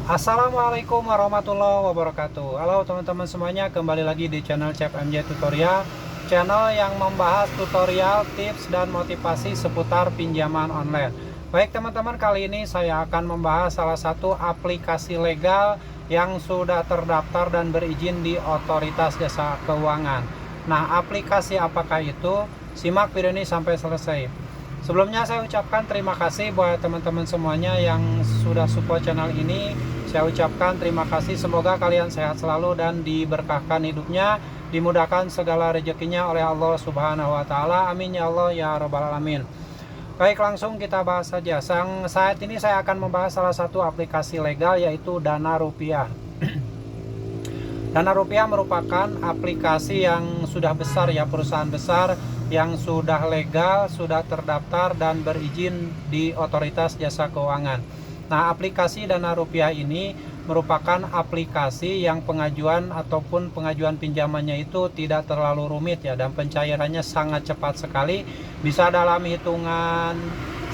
Assalamualaikum warahmatullahi wabarakatuh. Halo teman-teman semuanya, kembali lagi di channel Chef MJ Tutorial, channel yang membahas tutorial, tips, dan motivasi seputar pinjaman online. Baik teman-teman, kali ini saya akan membahas salah satu aplikasi legal yang sudah terdaftar dan berizin di Otoritas Jasa Keuangan. Nah, aplikasi apakah itu? Simak video ini sampai selesai. Sebelumnya saya ucapkan terima kasih buat teman-teman semuanya yang sudah support channel ini. Saya ucapkan terima kasih, semoga kalian sehat selalu dan diberkahkan hidupnya, dimudahkan segala rezekinya oleh Allah Subhanahu wa taala. Amin ya Allah ya rabbal alamin. Baik, langsung kita bahas saja. Saat ini saya akan membahas salah satu aplikasi legal, yaitu Dana Rupiah. Dana Rupiah merupakan aplikasi yang sudah besar ya, perusahaan besar yang sudah legal, sudah terdaftar dan berizin di Otoritas Jasa Keuangan. Nah, aplikasi Dana Rupiah ini merupakan aplikasi yang pengajuan ataupun pengajuan pinjamannya itu tidak terlalu rumit ya, dan pencairannya sangat cepat sekali. Bisa dalam hitungan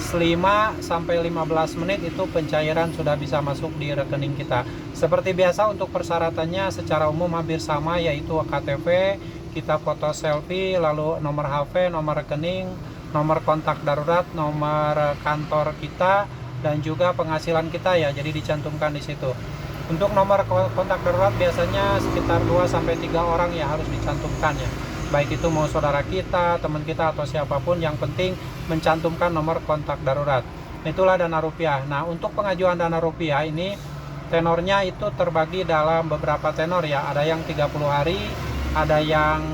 5 sampai 15 menit itu pencairan sudah bisa masuk di rekening kita. Seperti biasa, untuk persyaratannya secara umum hampir sama, yaitu KTP, kita foto selfie, lalu nomor HP, nomor rekening, nomor kontak darurat, nomor kantor kita, dan juga penghasilan kita ya, jadi dicantumkan di situ. Untuk nomor kontak darurat biasanya sekitar 2 sampai 3 orang ya harus dicantumkan ya. Baik itu mau saudara kita, teman kita, atau siapapun, yang penting mencantumkan nomor kontak darurat. Itulah Dana Rupiah. Nah, untuk pengajuan Dana Rupiah ini tenornya itu terbagi dalam beberapa tenor ya. Ada yang 30 hari, ada yang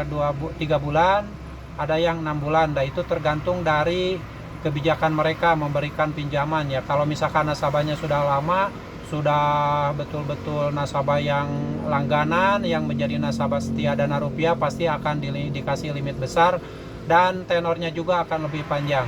3 bulan, ada yang 6 bulan. Nah, itu tergantung dari kebijakan mereka memberikan pinjaman ya. Kalau misalkan nasabahnya sudah lama, sudah betul-betul nasabah yang langganan, yang menjadi nasabah setia Dana Rupiah, pasti akan dikasih limit besar dan tenornya juga akan lebih panjang.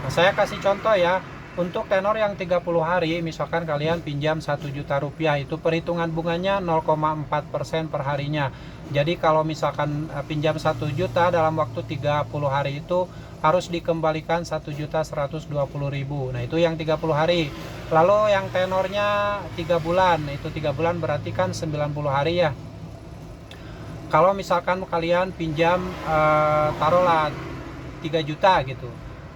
Nah, saya kasih contoh ya. Untuk tenor yang 30 hari, misalkan kalian pinjam 1 juta rupiah, itu perhitungan bunganya 0,4% per harinya. Jadi kalau misalkan pinjam 1 juta dalam waktu 30 hari itu harus dikembalikan 1.120.000. Nah, itu yang 30 hari. Lalu yang tenornya 3 bulan, itu 3 bulan berarti kan 90 hari ya. Kalau misalkan kalian pinjam taruhlah 3 juta gitu.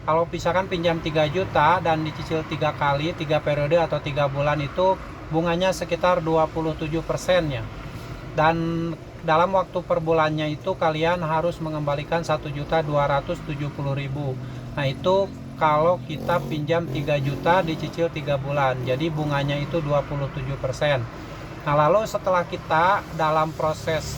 Kalau misalkan pinjam 3 juta dan dicicil 3 kali, 3 periode atau 3 bulan, itu bunganya sekitar 27% ya. Dan dalam waktu per bulannya itu kalian harus mengembalikan 1.270.000. Nah, itu kalau kita pinjam 3 juta dicicil 3 bulan. Jadi bunganya itu 27%. Nah, lalu setelah kita dalam proses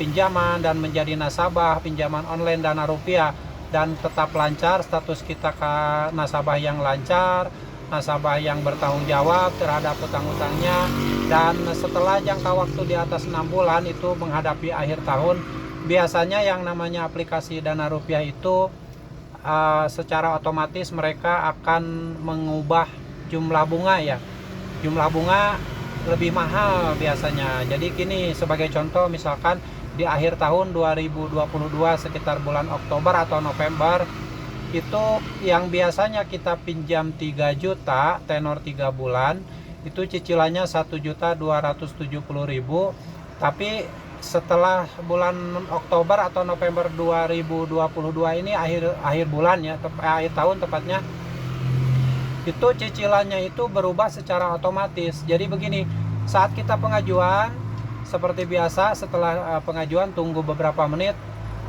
pinjaman dan menjadi nasabah pinjaman online Dana Rupiah dan tetap lancar, status kita ke nasabah yang lancar, nasabah yang bertanggung jawab terhadap utang-utangnya, dan setelah jangka waktu di atas 6 bulan itu menghadapi akhir tahun, biasanya yang namanya aplikasi Dana Rupiah itu secara otomatis mereka akan mengubah jumlah bunga ya. Jumlah bunga lebih mahal biasanya. Jadi gini, sebagai contoh, misalkan di akhir tahun 2022 sekitar bulan Oktober atau November, itu yang biasanya kita pinjam 3 juta tenor 3 bulan, itu cicilannya 1.270.000. Tapi setelah bulan Oktober atau November 2022 ini, akhir bulan ya, akhir tahun tepatnya, itu cicilannya itu berubah secara otomatis. Jadi begini, saat kita pengajuan seperti biasa, setelah pengajuan tunggu beberapa menit,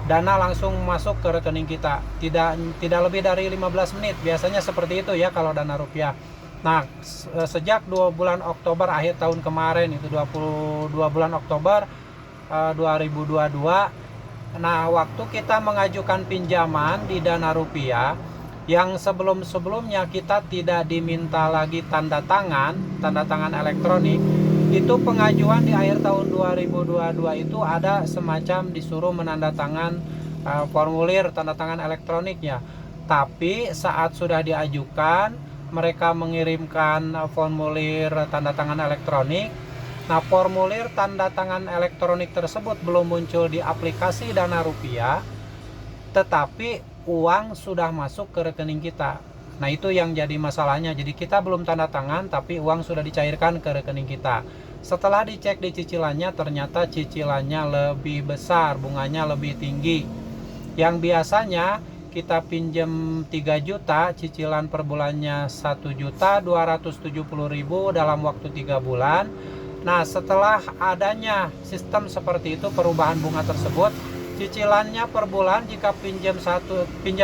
dana langsung masuk ke rekening kita. Tidak lebih dari 15 menit. Biasanya seperti itu ya kalau Dana Rupiah. Nah, sejak 2 bulan Oktober akhir tahun kemarin, itu 22 bulan Oktober 2022. Nah, waktu kita mengajukan pinjaman di Dana Rupiah, yang sebelum-sebelumnya kita tidak diminta lagi tanda tangan elektronik, itu pengajuan di akhir tahun 2022 itu ada semacam disuruh menandatangan formulir tanda tangan elektroniknya. Tapi saat sudah diajukan, mereka mengirimkan formulir tanda tangan elektronik. Nah, formulir tanda tangan elektronik tersebut belum muncul di aplikasi Dana Rupiah, tetapi uang sudah masuk ke rekening kita. Nah itu yang jadi masalahnya. Jadi kita belum tanda tangan tapi uang sudah dicairkan ke rekening kita. Setelah dicek di cicilannya, ternyata cicilannya lebih besar, bunganya lebih tinggi. Yang biasanya kita pinjam 3 juta, cicilan per bulannya 1.270.000 dalam waktu 3 bulan. Nah, setelah adanya sistem seperti itu, perubahan bunga tersebut, cicilannya per bulan jika pinjam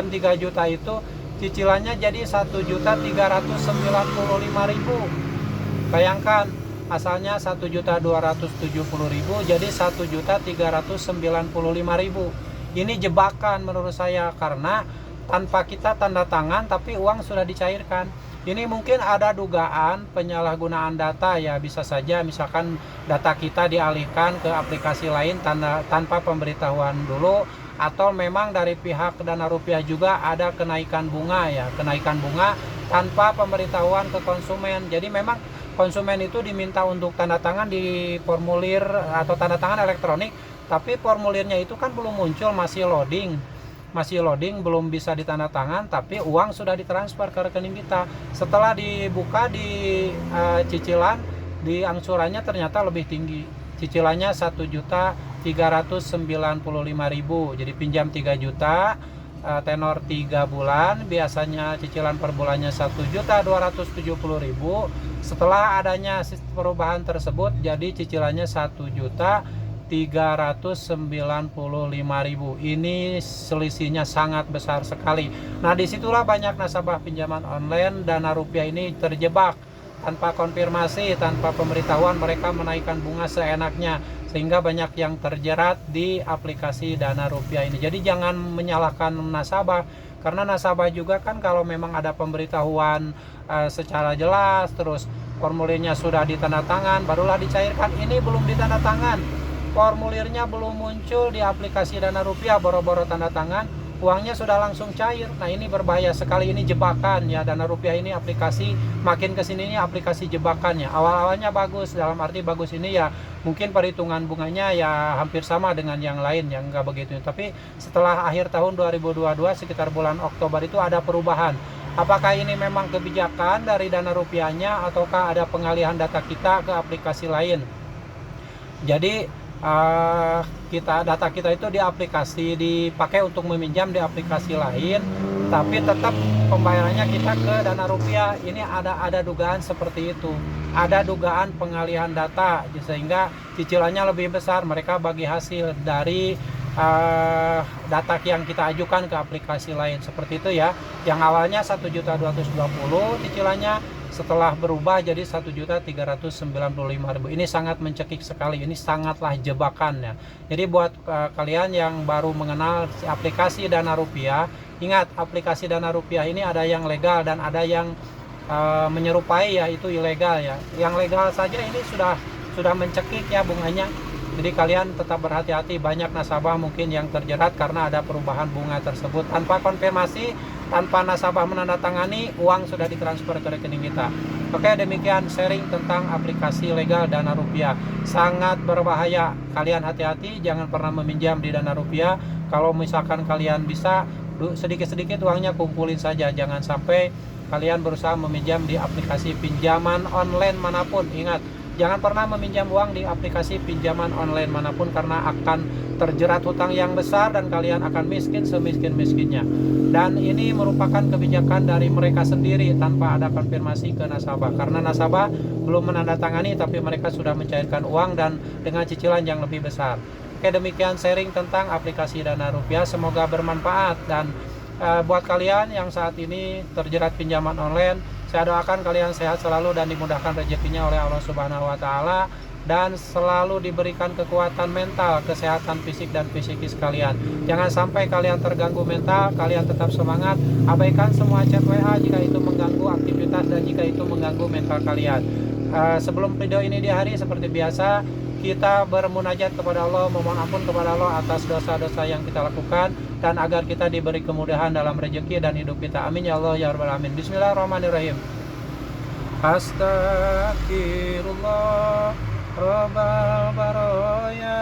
3 juta itu cicilannya jadi 1.395.000. Bayangkan, asalnya 1.270.000 jadi 1.395.000. Ini jebakan menurut saya, karena tanpa kita tanda tangan tapi uang sudah dicairkan. Ini mungkin ada dugaan penyalahgunaan data ya, bisa saja misalkan data kita dialihkan ke aplikasi lain tanpa pemberitahuan dulu, atau memang dari pihak Dana Rupiah juga ada kenaikan bunga ya, kenaikan bunga tanpa pemberitahuan ke konsumen. Jadi memang konsumen itu diminta untuk tanda tangan di formulir atau tanda tangan elektronik, tapi formulirnya itu kan belum muncul, masih loading, belum bisa ditandatangan, tapi uang sudah ditransfer ke rekening kita. Setelah dibuka di cicilan, di angsurannya ternyata lebih tinggi, cicilannya 1.395.000. Jadi pinjam 3 juta, tenor 3 bulan, biasanya cicilan per bulannya 1.270.000. Setelah adanya perubahan tersebut, jadi cicilannya 1.395.000. Ini selisihnya sangat besar sekali. Nah, disitulah banyak nasabah pinjaman online Dana Rupiah ini terjebak. Tanpa konfirmasi, tanpa pemberitahuan, mereka menaikkan bunga seenaknya, sehingga banyak yang terjerat di aplikasi Dana Rupiah ini. Jadi jangan menyalahkan nasabah, karena nasabah juga kan kalau memang ada pemberitahuan secara jelas, terus formulirnya sudah ditandatangan, barulah dicairkan. Ini belum ditandatangan, formulirnya belum muncul di aplikasi Dana Rupiah, boro-boro tanda tangan, uangnya sudah langsung cair. Nah ini berbahaya sekali, ini jebakan ya. Dana Rupiah ini aplikasi, makin kesini ini aplikasi jebakannya. Awal-awalnya bagus, dalam arti bagus ini ya mungkin perhitungan bunganya ya hampir sama dengan yang lain yang enggak begitu. Tapi setelah akhir tahun 2022 sekitar bulan Oktober itu ada perubahan. Apakah ini memang kebijakan dari Dana Rupiahnya ataukah ada pengalihan data kita ke aplikasi lain? Jadi data kita itu di aplikasi, dipakai untuk meminjam di aplikasi lain, tapi tetap pembayarannya kita ke Dana Rupiah. Ini ada dugaan seperti itu, ada dugaan pengalihan data sehingga cicilannya lebih besar. Mereka bagi hasil dari data yang kita ajukan ke aplikasi lain, seperti itu ya. Yang awalnya 1.220.000 cicilannya, setelah berubah jadi 1.395.000. Ini sangat mencekik sekali, ini sangatlah jebakan ya. Jadi buat kalian yang baru mengenal aplikasi Dana Rupiah, ingat aplikasi Dana Rupiah ini ada yang legal dan ada yang menyerupai, yaitu ilegal ya. Yang legal saja ini sudah mencekik ya bunganya. Jadi kalian tetap berhati-hati, banyak nasabah mungkin yang terjerat karena ada perubahan bunga tersebut tanpa konfirmasi, tanpa nasabah menandatangani, uang sudah ditransfer ke rekening kita. Oke, demikian sharing tentang aplikasi legal Dana Rupiah. Sangat berbahaya, kalian hati-hati, jangan pernah meminjam di Dana Rupiah. Kalau misalkan kalian bisa, sedikit-sedikit uangnya kumpulin saja, jangan sampai kalian berusaha meminjam di aplikasi pinjaman online manapun. Ingat, jangan pernah meminjam uang di aplikasi pinjaman online manapun, karena akan terjerat hutang yang besar dan kalian akan miskin semiskin-miskinnya. Dan ini merupakan kebijakan dari mereka sendiri tanpa ada konfirmasi ke nasabah, karena nasabah belum menandatangani tapi mereka sudah mencairkan uang dan dengan cicilan yang lebih besar. Oke, demikian sharing tentang aplikasi Dana Rupiah, semoga bermanfaat. Dan buat kalian yang saat ini terjerat pinjaman online, saya doakan kalian sehat selalu dan dimudahkan rezekinya oleh Allah Subhanahu wa Ta'ala, dan selalu diberikan kekuatan mental, kesehatan fisik dan psikis kalian. Jangan sampai kalian terganggu mental, kalian tetap semangat. Abaikan semua chat WA jika itu mengganggu aktivitas dan jika itu mengganggu mental kalian. Sebelum video ini diakhiri, seperti biasa kita bermunajat kepada Allah, memohon ampun kepada Allah atas dosa-dosa yang kita lakukan, dan agar kita diberi kemudahan dalam rezeki dan hidup kita. Amin ya Allah ya rabbal alamin. Bismillahirrahmanirrahim. Astagfirullah Rabbal baraya,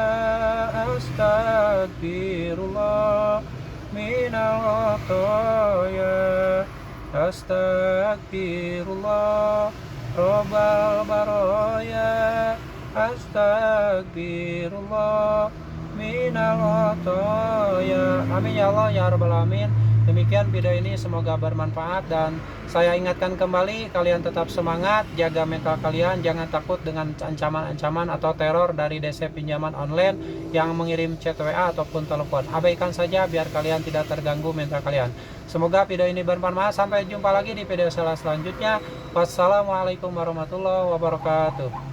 astagfirullah minal khotoya, Astagfirullah Robbal baraya. Astagfirullah minal khotoya. Amin ya Allah ya rabbal alamin. Demikian video ini, semoga bermanfaat, dan saya ingatkan kembali, kalian tetap semangat, jaga mental kalian, jangan takut dengan ancaman-ancaman atau teror dari DC pinjaman online yang mengirim chat WA ataupun telepon. Abaikan saja biar kalian tidak terganggu mental kalian. Semoga video ini bermanfaat. Sampai jumpa lagi di video selanjutnya. Wassalamualaikum warahmatullahi wabarakatuh.